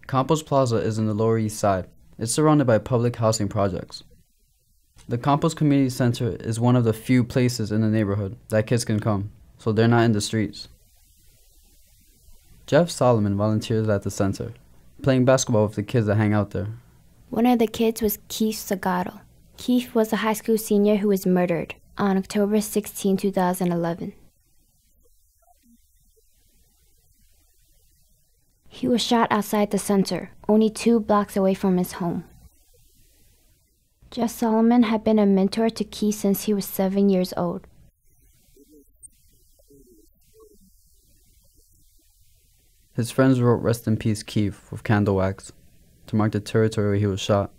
Campos Plaza is in the Lower East Side. It's surrounded by public housing projects. The Campos Community Center is one of the few places in the neighborhood that kids can come, so they're not in the streets. Jeff Solomon volunteers at the center, playing basketball with the kids that hang out there. One of the kids was Keith Zagato. Keith was a high school senior who was murdered on October 16, 2011. He was shot outside the center, only 2 blocks away from his home. Jeff Solomon had been a mentor to Keith since he was 7 years old. His friends wrote "Rest in Peace, Keith" with candle wax to mark the territory where he was shot.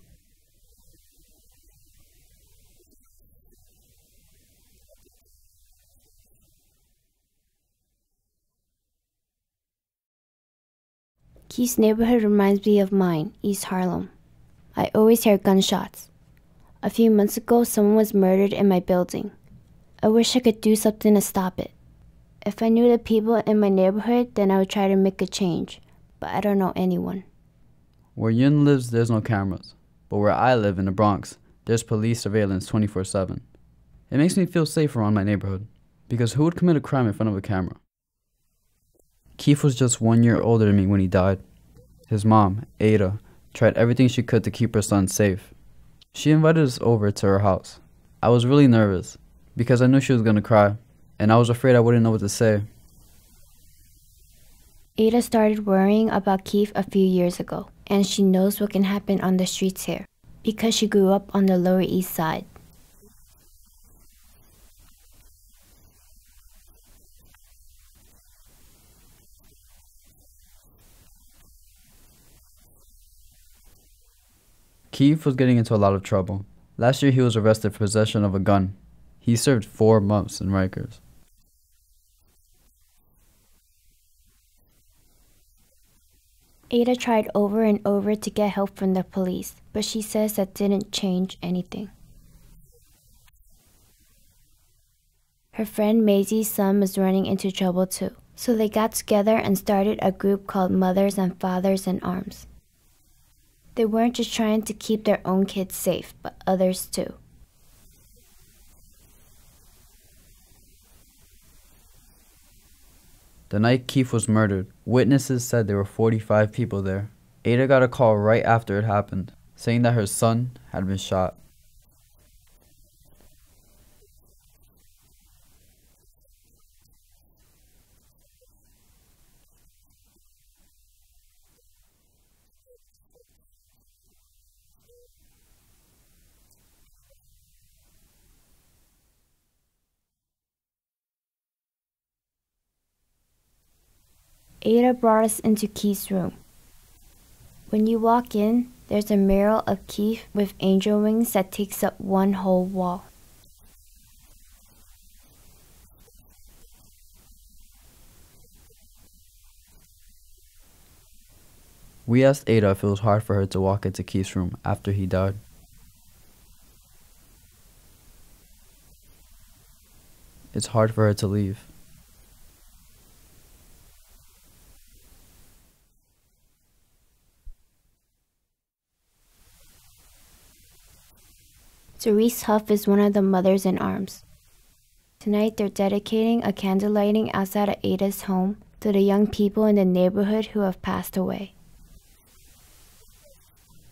Keith's neighborhood reminds me of mine, East Harlem. I always hear gunshots. A few months ago, someone was murdered in my building. I wish I could do something to stop it. If I knew the people in my neighborhood, then I would try to make a change, but I don't know anyone. Where Yun lives, there's no cameras, but where I live in the Bronx, there's police surveillance 24/7. It makes me feel safe around my neighborhood, because who would commit a crime in front of a camera? Keith was just 1 year older than me when he died. His mom, Ada, tried everything she could to keep her son safe. She invited us over to her house. I was really nervous, because I knew she was going to cry, and I was afraid I wouldn't know what to say. Ada started worrying about Keith a few years ago, and she knows what can happen on the streets here, because she grew up on the Lower East Side. Keith was getting into a lot of trouble. Last year he was arrested for possession of a gun. He served 4 months in Rikers. Ada tried over and over to get help from the police, but she says that didn't change anything. Her friend Maisie's son was running into trouble too, so they got together and started a group called Mothers and Fathers in Arms. They weren't just trying to keep their own kids safe, but others too. The night Keith was murdered, witnesses said there were 45 people there. Ada got a call right after it happened, saying that her son had been shot. Ada brought us into Keith's room. When you walk in, there's a mural of Keith with angel wings that takes up one whole wall. We asked Ada if it was hard for her to walk into Keith's room after he died. It's hard for her to leave. Therese Huff is one of the Mothers in Arms. Tonight they're dedicating a candle lighting outside of Ada's home to the young people in the neighborhood who have passed away.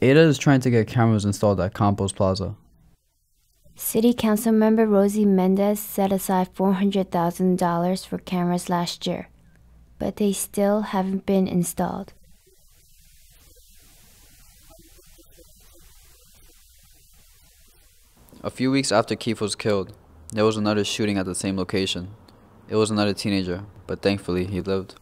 Ada is trying to get cameras installed at Campos Plaza. City Council member Rosie Mendez set aside $400,000 for cameras last year, but they still haven't been installed. A few weeks after Keith was killed, there was another shooting at the same location. It was another teenager, but thankfully he lived.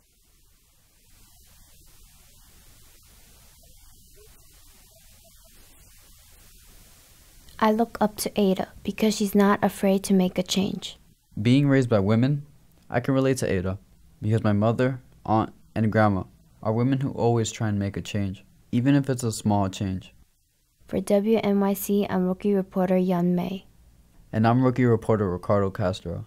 I look up to Ada because she's not afraid to make a change. Being raised by women, I can relate to Ada because my mother, aunt, and grandma are women who always try and make a change, even if it's a small change. For WNYC, I'm rookie reporter Yun May. And I'm rookie reporter Ricardo Castro.